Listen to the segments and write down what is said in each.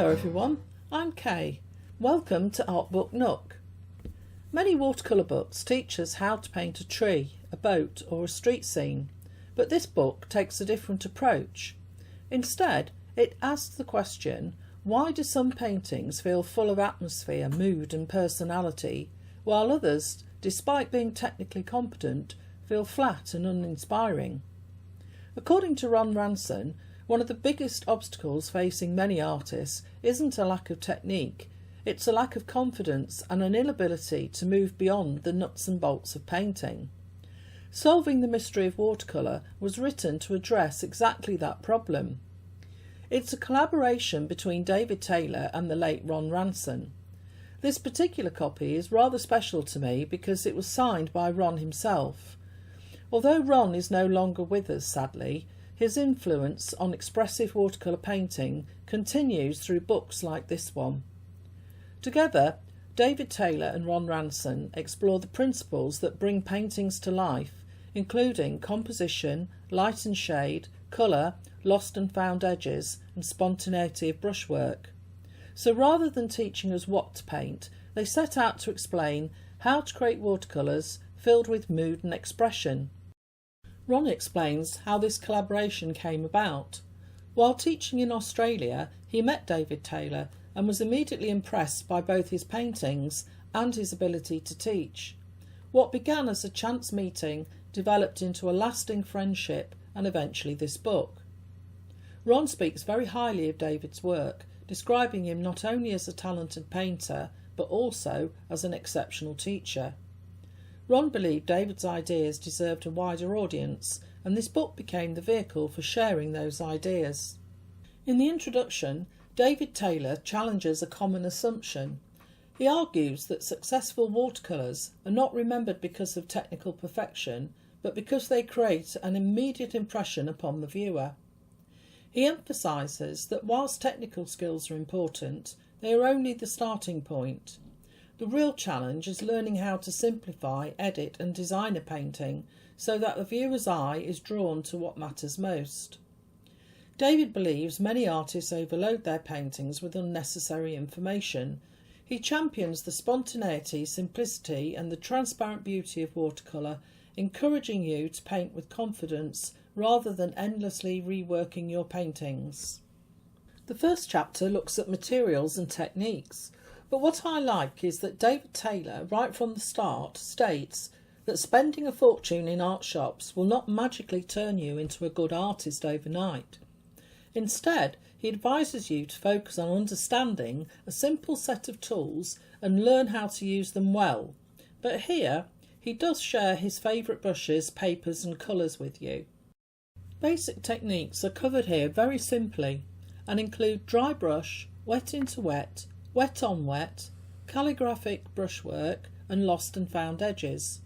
Hello everyone, I'm Kay. Welcome to ArtBookNook. Many watercolour books teach us how to paint a tree, a boat or a street scene, but this book takes a different approach. Instead, it asks the question, why do some paintings feel full of atmosphere, mood and personality, while others, despite being technically competent, feel flat and uninspiring? According to Ranson, one of the biggest obstacles facing many artists isn't a lack of technique, it's a lack of confidence and an inability to move beyond the nuts and bolts of painting. Solving the Mystery of Watercolour was written to address exactly that problem. It's a collaboration between David Taylor and the late Ron Ranson. This particular copy is rather special to me because it was signed by Ron himself. Although Ron is no longer with us, sadly, his influence on expressive watercolour painting continues through books like this one. Together, David Taylor and Ron Ranson explore the principles that bring paintings to life, including composition, light and shade, colour, lost and found edges, and spontaneity of brushwork. So rather than teaching us what to paint, they set out to explain how to create watercolours filled with mood and expression. Ron explains how this collaboration came about. While teaching in Australia, he met David Taylor and was immediately impressed by both his paintings and his ability to teach. What began as a chance meeting developed into a lasting friendship and eventually this book. Ron speaks very highly of David's work, describing him not only as a talented painter but also as an exceptional teacher. Ron believed David's ideas deserved a wider audience, and this book became the vehicle for sharing those ideas. In the introduction, David Taylor challenges a common assumption. He argues that successful watercolours are not remembered because of technical perfection, but because they create an immediate impression upon the viewer. He emphasises that whilst technical skills are important, they are only the starting point. The real challenge is learning how to simplify, edit and design a painting so that the viewer's eye is drawn to what matters most. David believes many artists overload their paintings with unnecessary information. He champions the spontaneity, simplicity and the transparent beauty of watercolour, encouraging you to paint with confidence rather than endlessly reworking your paintings. The first chapter looks at materials and techniques. But what I like is that David Taylor, right from the start, states that spending a fortune in art shops will not magically turn you into a good artist overnight. Instead, he advises you to focus on understanding a simple set of tools and learn how to use them well. But here, he does share his favourite brushes, papers and colours with you. Basic techniques are covered here very simply and include dry brush, wet into wet, wet on wet, calligraphic brushwork and lost and found edges.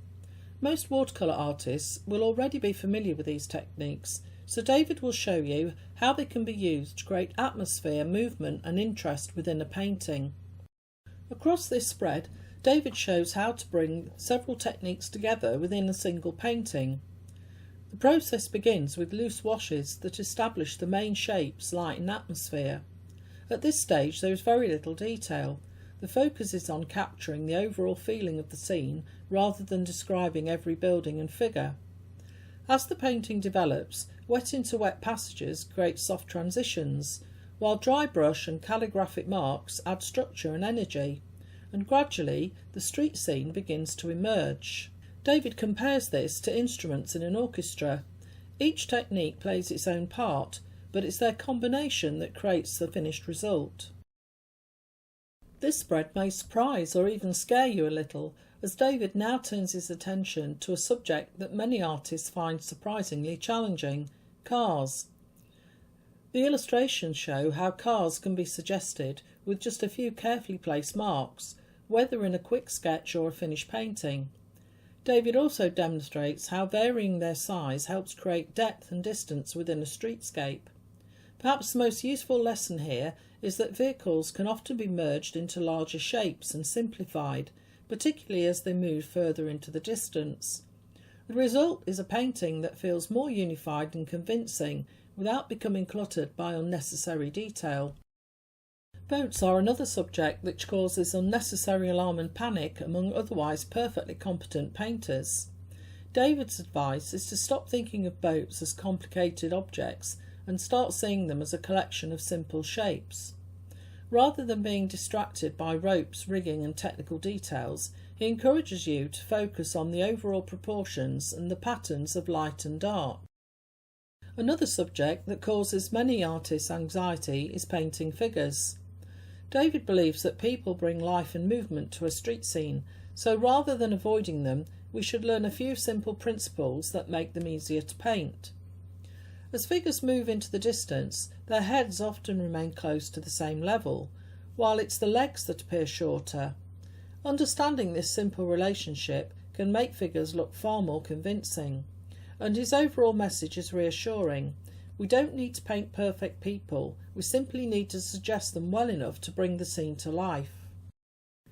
Most watercolour artists will already be familiar with these techniques, so David will show you how they can be used to create atmosphere, movement and interest within a painting. Across this spread, David shows how to bring several techniques together within a single painting. The process begins with loose washes that establish the main shapes, light and atmosphere. At this stage there is very little detail. The focus is on capturing the overall feeling of the scene rather than describing every building and figure. As the painting develops, wet into wet passages create soft transitions, while dry brush and calligraphic marks add structure and energy, and gradually the street scene begins to emerge. David compares this to instruments in an orchestra. Each technique plays its own part, but it's their combination that creates the finished result. This spread may surprise or even scare you a little, as David now turns his attention to a subject that many artists find surprisingly challenging: cars. The illustrations show how cars can be suggested with just a few carefully placed marks, whether in a quick sketch or a finished painting. David also demonstrates how varying their size helps create depth and distance within a streetscape. Perhaps the most useful lesson here is that vehicles can often be merged into larger shapes and simplified, particularly as they move further into the distance. The result is a painting that feels more unified and convincing without becoming cluttered by unnecessary detail. Boats are another subject which causes unnecessary alarm and panic among otherwise perfectly competent painters. David's advice is to stop thinking of boats as complicated objects and start seeing them as a collection of simple shapes. Rather than being distracted by ropes, rigging and technical details, he encourages you to focus on the overall proportions and the patterns of light and dark. Another subject that causes many artists anxiety is painting figures. David believes that people bring life and movement to a street scene, so rather than avoiding them, we should learn a few simple principles that make them easier to paint. As figures move into the distance, their heads often remain close to the same level, while it's the legs that appear shorter. Understanding this simple relationship can make figures look far more convincing, and his overall message is reassuring. We don't need to paint perfect people, we simply need to suggest them well enough to bring the scene to life.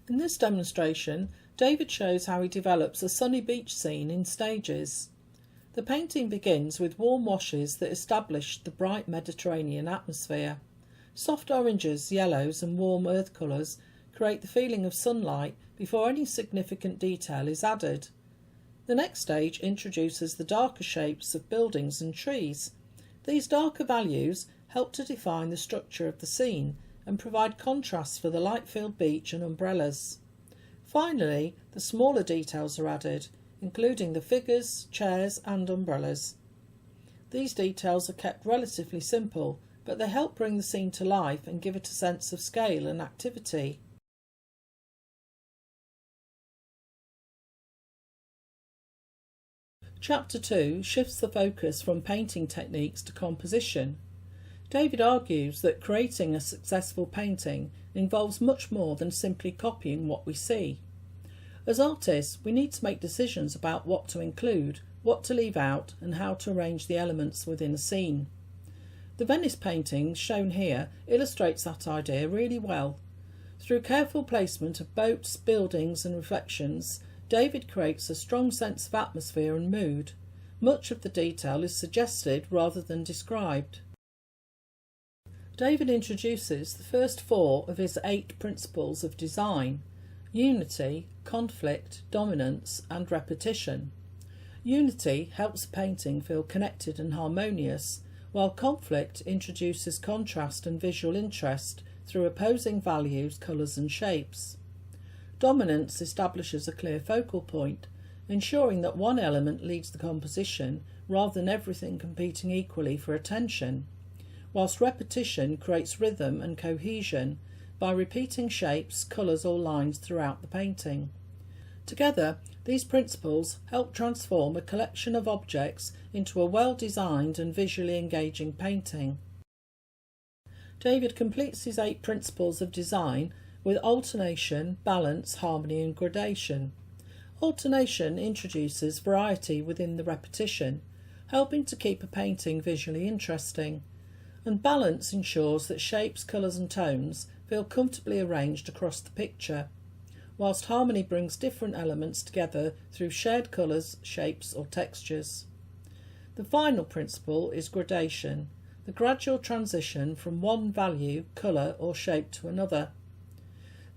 In this demonstration, David shows how he develops a sunny beach scene in stages. The painting begins with warm washes that establish the bright Mediterranean atmosphere. Soft oranges, yellows and warm earth colours create the feeling of sunlight before any significant detail is added. The next stage introduces the darker shapes of buildings and trees. These darker values help to define the structure of the scene and provide contrasts for the light-filled beach and umbrellas. Finally, the smaller details are added, including the figures, chairs and umbrellas. These details are kept relatively simple, but they help bring the scene to life and give it a sense of scale and activity. Chapter 2 shifts the focus from painting techniques to composition. David argues that creating a successful painting involves much more than simply copying what we see. As artists, we need to make decisions about what to include, what to leave out, and how to arrange the elements within a scene. The Venice painting shown here illustrates that idea really well. Through careful placement of boats, buildings and reflections, David creates a strong sense of atmosphere and mood. Much of the detail is suggested rather than described. David introduces the first 4 of his 8 principles of design: unity, conflict, dominance and repetition. Unity helps a painting feel connected and harmonious, while conflict introduces contrast and visual interest through opposing values, colours and shapes. Dominance establishes a clear focal point, ensuring that one element leads the composition rather than everything competing equally for attention, whilst repetition creates rhythm and cohesion by repeating shapes, colours or lines throughout the painting. Together, these principles help transform a collection of objects into a well-designed and visually engaging painting. David completes his 8 principles of design with alternation, balance, harmony and gradation. Alternation introduces variety within the repetition, helping to keep a painting visually interesting, and balance ensures that shapes, colours and tones feel comfortably arranged across the picture, whilst harmony brings different elements together through shared colours, shapes or textures. The final principle is gradation, the gradual transition from one value, colour or shape to another.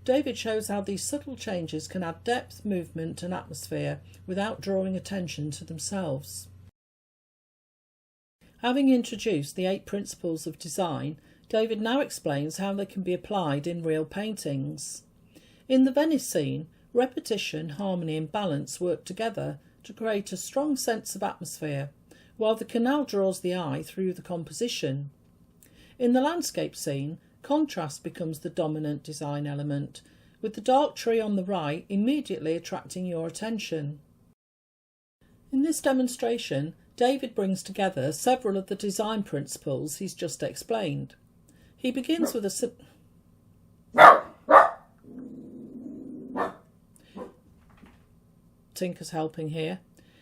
David shows how these subtle changes can add depth, movement and atmosphere without drawing attention to themselves. Having introduced the 8 principles of design, David now explains how they can be applied in real paintings. In the Venice scene, repetition, harmony and balance work together to create a strong sense of atmosphere, while the canal draws the eye through the composition. In the landscape scene, contrast becomes the dominant design element, with the dark tree on the right immediately attracting your attention. In this demonstration, David brings together several of the design principles he's just explained. He begins with a Tinker's helping here.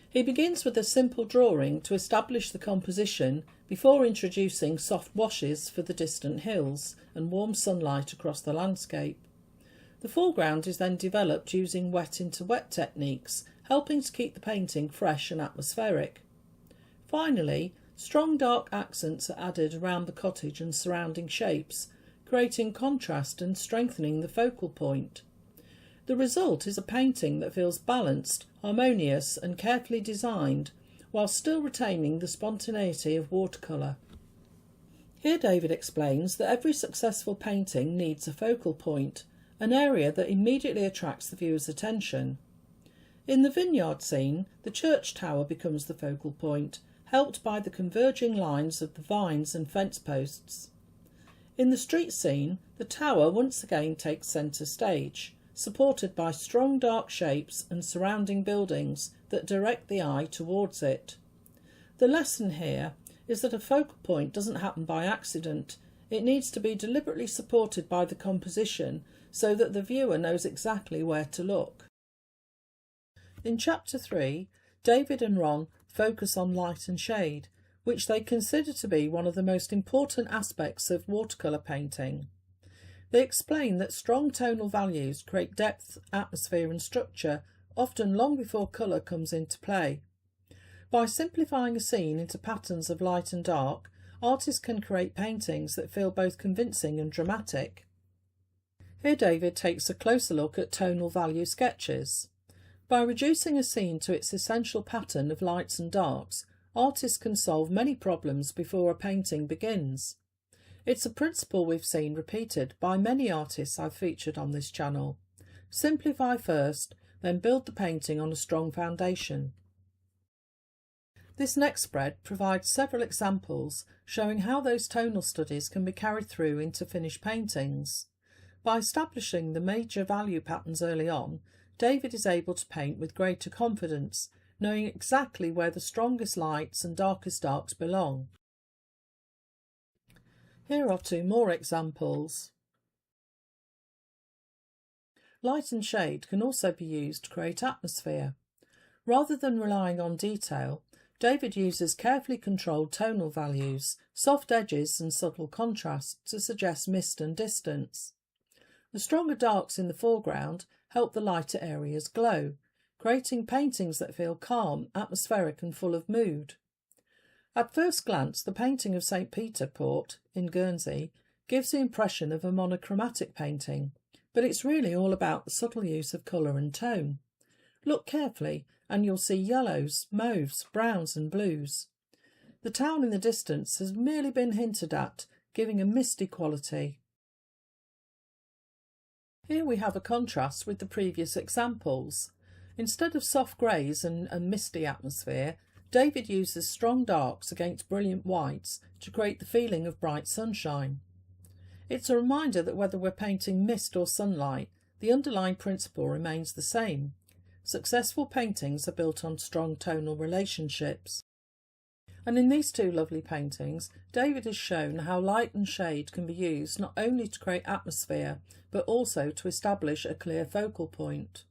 He begins with a simple drawing to establish the composition before introducing soft washes for the distant hills and warm sunlight across the landscape. The foreground is then developed using wet into wet techniques, helping to keep the painting fresh and atmospheric. Finally, strong dark accents are added around the cottage and surrounding shapes, creating contrast and strengthening the focal point. The result is a painting that feels balanced, harmonious and carefully designed, while still retaining the spontaneity of watercolour. Here David explains that every successful painting needs a focal point, an area that immediately attracts the viewer's attention. In the vineyard scene, the church tower becomes the focal point, helped by the converging lines of the vines and fence posts. In the street scene, the tower once again takes centre stage, supported by strong dark shapes and surrounding buildings that direct the eye towards it. The lesson here is that a focal point doesn't happen by accident. It needs to be deliberately supported by the composition so that the viewer knows exactly where to look. In Chapter 3, David and Ron focus on light and shade, which they consider to be one of the most important aspects of watercolour painting. They explain that strong tonal values create depth, atmosphere and structure, often long before colour comes into play. By simplifying a scene into patterns of light and dark, artists can create paintings that feel both convincing and dramatic. Here David takes a closer look at tonal value sketches. By reducing a scene to its essential pattern of lights and darks, artists can solve many problems before a painting begins. It's a principle we've seen repeated by many artists I've featured on this channel. Simplify first, then build the painting on a strong foundation. This next spread provides several examples showing how those tonal studies can be carried through into finished paintings. By establishing the major value patterns early on, David is able to paint with greater confidence, knowing exactly where the strongest lights and darkest darks belong. Here are two more examples. Light and shade can also be used to create atmosphere. Rather than relying on detail, David uses carefully controlled tonal values, soft edges and subtle contrast to suggest mist and distance. The stronger darks in the foreground help the lighter areas glow, creating paintings that feel calm, atmospheric and full of mood. At first glance, the painting of St. Peter Port in Guernsey gives the impression of a monochromatic painting, but it's really all about the subtle use of colour and tone. Look carefully and you'll see yellows, mauves, browns and blues. The town in the distance has merely been hinted at, giving a misty quality. Here we have a contrast with the previous examples. Instead of soft greys and a misty atmosphere, David uses strong darks against brilliant whites to create the feeling of bright sunshine. It's a reminder that whether we're painting mist or sunlight, the underlying principle remains the same. Successful paintings are built on strong tonal relationships. And in these two lovely paintings, David has shown how light and shade can be used not only to create atmosphere, but also to establish a clear focal point.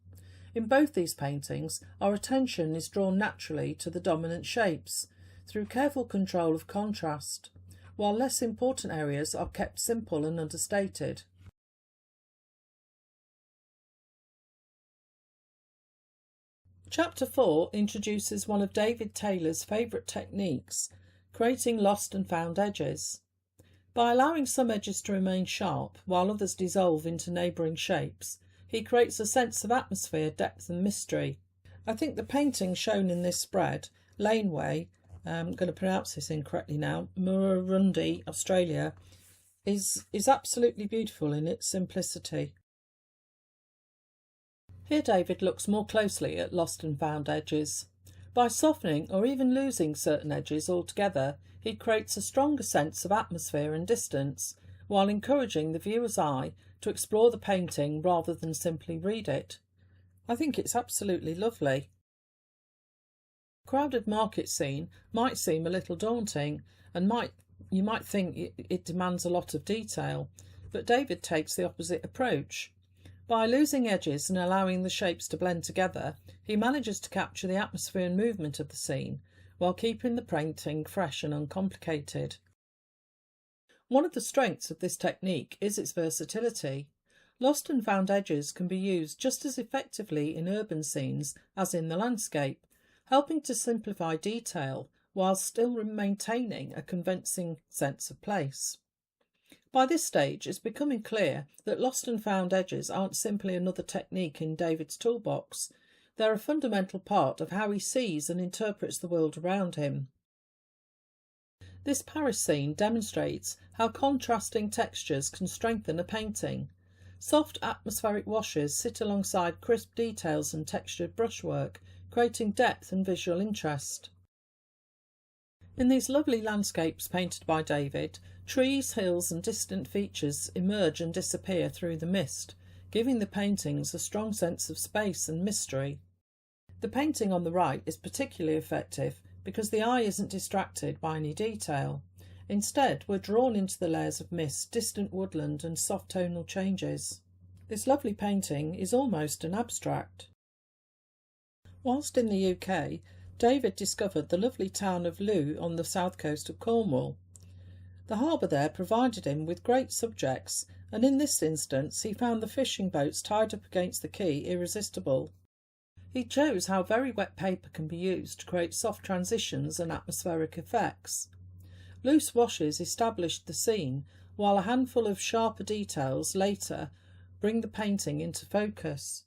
In both these paintings, our attention is drawn naturally to the dominant shapes, through careful control of contrast, while less important areas are kept simple and understated. Chapter 4 introduces one of David Taylor's favourite techniques, creating lost and found edges. By allowing some edges to remain sharp while others dissolve into neighbouring shapes, he creates a sense of atmosphere, depth and mystery. I think the painting shown in this spread, Laneway, I'm going to pronounce this incorrectly now, Murrurundi, Australia, is absolutely beautiful in its simplicity. Here David looks more closely at lost and found edges. By softening or even losing certain edges altogether, he creates a stronger sense of atmosphere and distance, while encouraging the viewer's eye to explore the painting rather than simply read it. I think it's absolutely lovely. A crowded market scene might seem a little daunting and you might think it demands a lot of detail, but David takes the opposite approach. By losing edges and allowing the shapes to blend together, he manages to capture the atmosphere and movement of the scene, while keeping the painting fresh and uncomplicated. One of the strengths of this technique is its versatility. Lost and found edges can be used just as effectively in urban scenes as in the landscape, helping to simplify detail while still maintaining a convincing sense of place. By this stage, it's becoming clear that lost and found edges aren't simply another technique in David's toolbox. They're a fundamental part of how he sees and interprets the world around him. This Paris scene demonstrates how contrasting textures can strengthen a painting. Soft atmospheric washes sit alongside crisp details and textured brushwork, creating depth and visual interest. In these lovely landscapes painted by David, trees, hills and distant features emerge and disappear through the mist, giving the paintings a strong sense of space and mystery. The painting on the right is particularly effective because the eye isn't distracted by any detail. Instead, we're drawn into the layers of mist, distant woodland and soft tonal changes. This lovely painting is almost an abstract. Whilst in the UK, David discovered the lovely town of Looe on the south coast of Cornwall. The harbour there provided him with great subjects, and in this instance he found the fishing boats tied up against the quay irresistible. He chose how very wet paper can be used to create soft transitions and atmospheric effects. Loose washes established the scene, while a handful of sharper details later bring the painting into focus.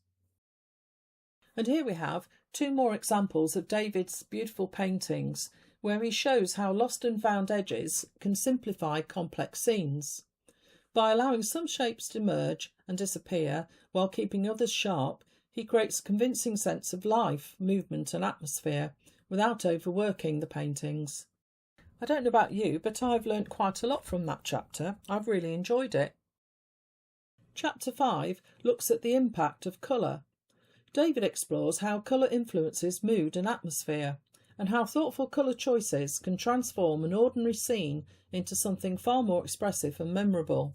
And here we have two more examples of David's beautiful paintings, where he shows how lost and found edges can simplify complex scenes. By allowing some shapes to emerge and disappear while keeping others sharp, he creates a convincing sense of life, movement and atmosphere without overworking the paintings. I don't know about you, but I've learnt quite a lot from that chapter. I've really enjoyed it. Chapter 5 looks at the impact of colour. David explores how colour influences mood and atmosphere, and how thoughtful colour choices can transform an ordinary scene into something far more expressive and memorable.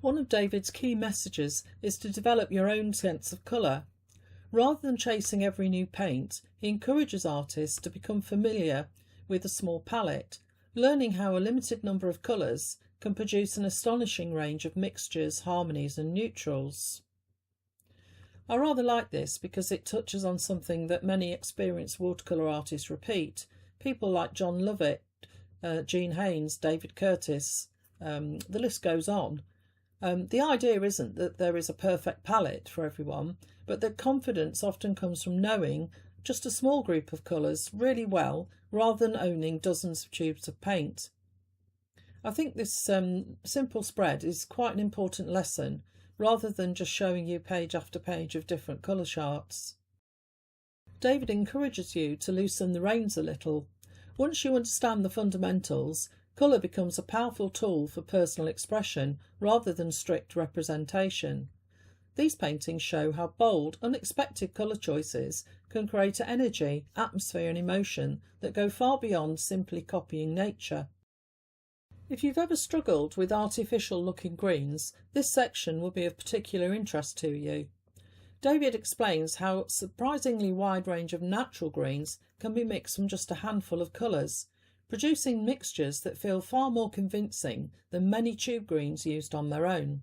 One of David's key messages is to develop your own sense of colour. Rather than chasing every new paint, he encourages artists to become familiar with a small palette, learning how a limited number of colours can produce an astonishing range of mixtures, harmonies and neutrals. I rather like this because it touches on something that many experienced watercolour artists repeat. People like John Lovett, Jean Haynes, David Curtis, the list goes on. The idea isn't that there is a perfect palette for everyone, but that confidence often comes from knowing just a small group of colours really well, rather than owning dozens of tubes of paint. I think this simple spread is quite an important lesson, rather than just showing you page after page of different colour charts. David encourages you to loosen the reins a little. Once you understand the fundamentals, colour becomes a powerful tool for personal expression rather than strict representation. These paintings show how bold, unexpected colour choices can create energy, atmosphere and emotion that go far beyond simply copying nature. If you've ever struggled with artificial-looking greens, this section will be of particular interest to you. David explains how a surprisingly wide range of natural greens can be mixed from just a handful of colours, producing mixtures that feel far more convincing than many tube greens used on their own.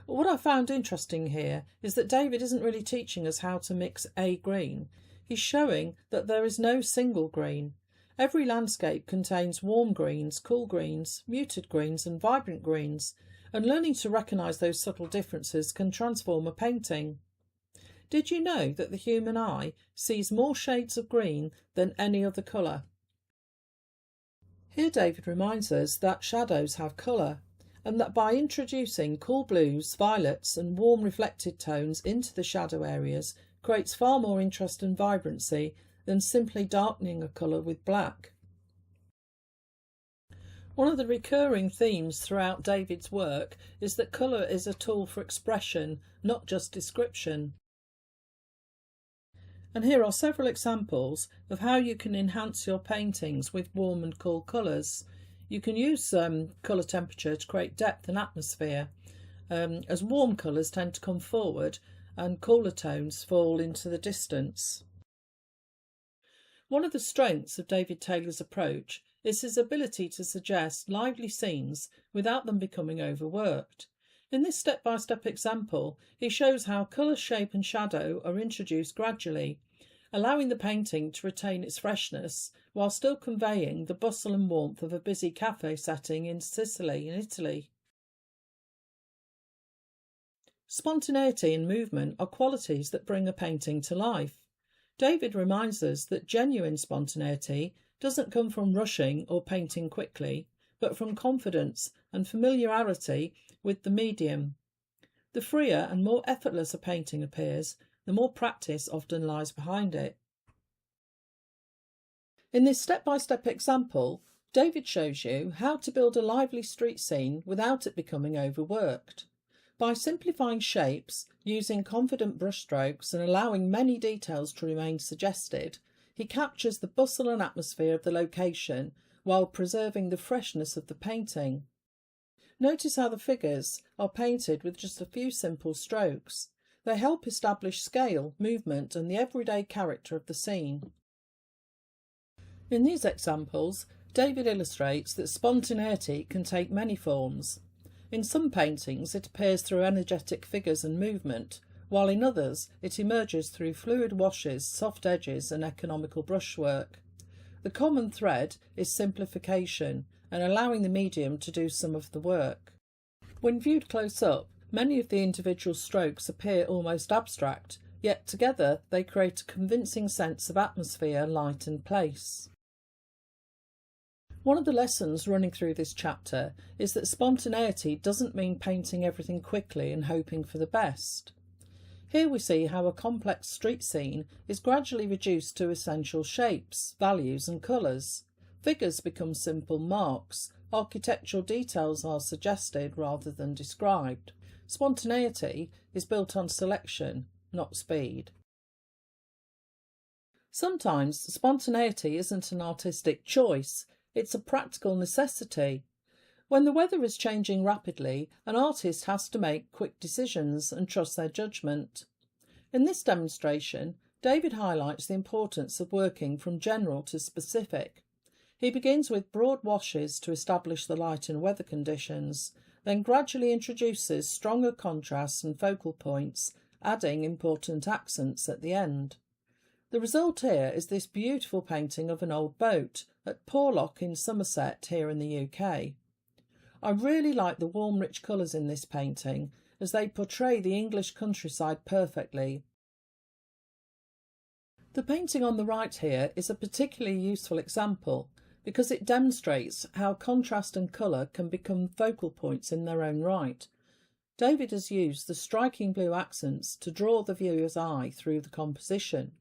What I found interesting here is that David isn't really teaching us how to mix a green. He's showing that there is no single green. Every landscape contains warm greens, cool greens, muted greens and vibrant greens, and learning to recognise those subtle differences can transform a painting. Did you know that the human eye sees more shades of green than any other colour? Here David reminds us that shadows have colour, and that by introducing cool blues, violets and warm reflected tones into the shadow areas creates far more interest and vibrancy than simply darkening a colour with black. One of the recurring themes throughout David's work is that colour is a tool for expression, not just description. And here are several examples of how you can enhance your paintings with warm and cool colours. You can use colour temperature to create depth and atmosphere, as warm colours tend to come forward and cooler tones fall into the distance. One of the strengths of David Taylor's approach is his ability to suggest lively scenes without them becoming overworked. In this step-by-step example, he shows how colour, shape and shadow are introduced gradually, allowing the painting to retain its freshness while still conveying the bustle and warmth of a busy cafe setting in Sicily, in Italy. Spontaneity and movement are qualities that bring a painting to life. David reminds us that genuine spontaneity doesn't come from rushing or painting quickly, but from confidence and familiarity with the medium. The freer and more effortless a painting appears, the more practice often lies behind it. In this step-by-step example, David shows you how to build a lively street scene without it becoming overworked. By simplifying shapes, using confident brushstrokes and allowing many details to remain suggested, he captures the bustle and atmosphere of the location while preserving the freshness of the painting. Notice how the figures are painted with just a few simple strokes. They help establish scale, movement and the everyday character of the scene. In these examples, David illustrates that spontaneity can take many forms. In some paintings it appears through energetic figures and movement, while in others it emerges through fluid washes, soft edges and economical brushwork. The common thread is simplification and allowing the medium to do some of the work. When viewed close up, many of the individual strokes appear almost abstract, yet together they create a convincing sense of atmosphere, light and place. One of the lessons running through this chapter is that spontaneity doesn't mean painting everything quickly and hoping for the best. Here we see how a complex street scene is gradually reduced to essential shapes, values and colours. Figures become simple marks, architectural details are suggested rather than described. Spontaneity is built on selection, not speed. Sometimes spontaneity isn't an artistic choice, it's a practical necessity. When the weather is changing rapidly, an artist has to make quick decisions and trust their judgment. In this demonstration, David highlights the importance of working from general to specific. He begins with broad washes to establish the light and weather conditions, then gradually introduces stronger contrasts and focal points, adding important accents at the end. The result here is this beautiful painting of an old boat at Porlock in Somerset here in the UK. I really like the warm, rich colours in this painting as they portray the English countryside perfectly. The painting on the right here is a particularly useful example because it demonstrates how contrast and colour can become focal points in their own right. David has used the striking blue accents to draw the viewer's eye through the composition.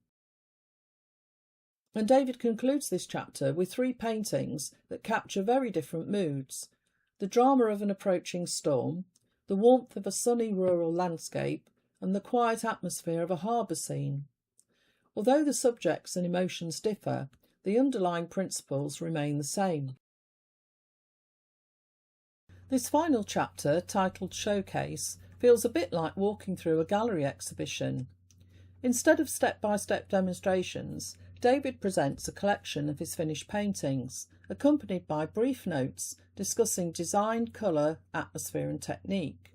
And David concludes this chapter with 3 paintings that capture very different moods: the drama of an approaching storm, the warmth of a sunny rural landscape, and the quiet atmosphere of a harbour scene. Although the subjects and emotions differ, the underlying principles remain the same. This final chapter, titled Showcase, feels a bit like walking through a gallery exhibition. Instead of step-by-step demonstrations, David presents a collection of his finished paintings, accompanied by brief notes discussing design, colour, atmosphere and technique.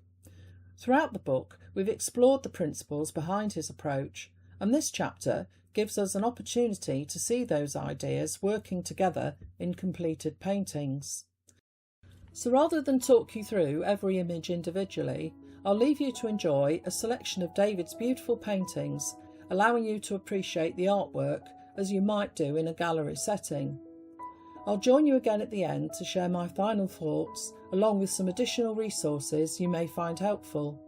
Throughout the book, we've explored the principles behind his approach, and this chapter gives us an opportunity to see those ideas working together in completed paintings. So rather than talk you through every image individually, I'll leave you to enjoy a selection of David's beautiful paintings, allowing you to appreciate the artwork as you might do in a gallery setting. I'll join you again at the end to share my final thoughts, along with some additional resources you may find helpful.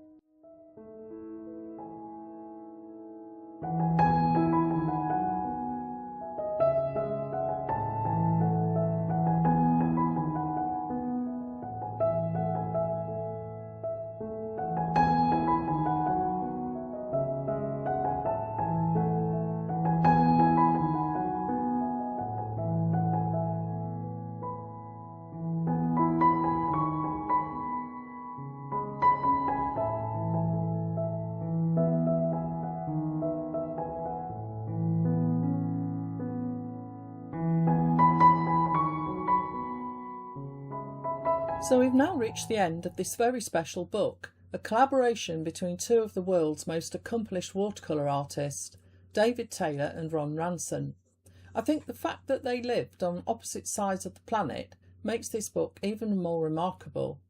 So we've now reached the end of this very special book, a collaboration between 2 of the world's most accomplished watercolour artists, David Taylor and Ron Ranson. I think the fact that they lived on opposite sides of the planet makes this book even more remarkable.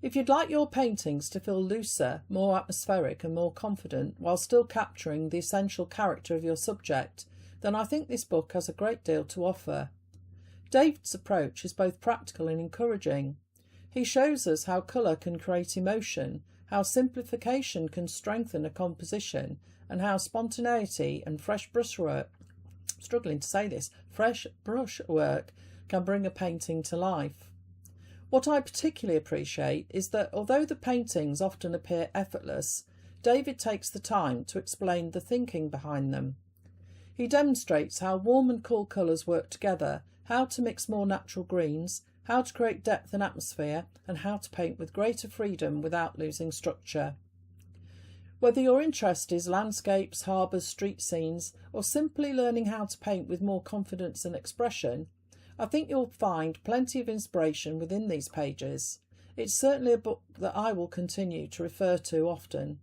If you'd like your paintings to feel looser, more atmospheric and more confident while still capturing the essential character of your subject, then I think this book has a great deal to offer. David's approach is both practical and encouraging. He shows us how colour can create emotion, how simplification can strengthen a composition, and how spontaneity and fresh brushwork can bring a painting to life. What I particularly appreciate is that although the paintings often appear effortless, David takes the time to explain the thinking behind them. He demonstrates how warm and cool colours work together, how to mix more natural greens, how to create depth and atmosphere, and how to paint with greater freedom without losing structure. Whether your interest is landscapes, harbours, street scenes, or simply learning how to paint with more confidence and expression, I think you'll find plenty of inspiration within these pages. It's certainly a book that I will continue to refer to often.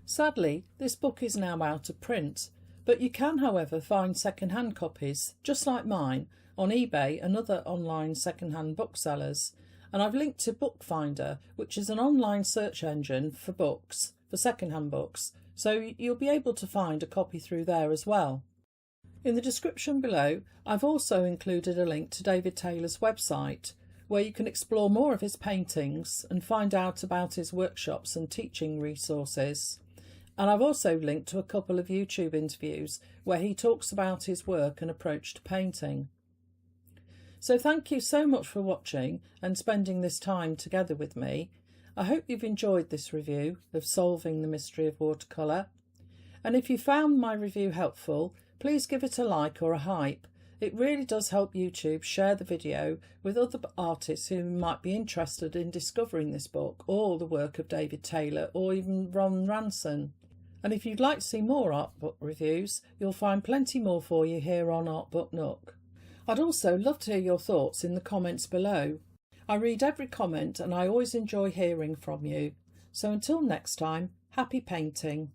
Sadly, this book is now out of print, but you can, however, find second-hand copies, just like mine, on eBay and other online second-hand booksellers. And I've linked to Bookfinder, which is an online search engine for books, for second-hand books, so you'll be able to find a copy through there as well. In the description below, I've also included a link to David Taylor's website, where you can explore more of his paintings and find out about his workshops and teaching resources. And I've also linked to a couple of YouTube interviews where he talks about his work and approach to painting. So thank you so much for watching and spending this time together with me. I hope you've enjoyed this review of Solving the Mystery of Watercolour. And if you found my review helpful, please give it a like or a hype. It really does help YouTube share the video with other artists who might be interested in discovering this book or the work of David Taylor or even Ron Ranson. And if you'd like to see more art book reviews, you'll find plenty more for you here on ArtBookNook. I'd also love to hear your thoughts in the comments below. I read every comment and I always enjoy hearing from you. So until next time, happy painting.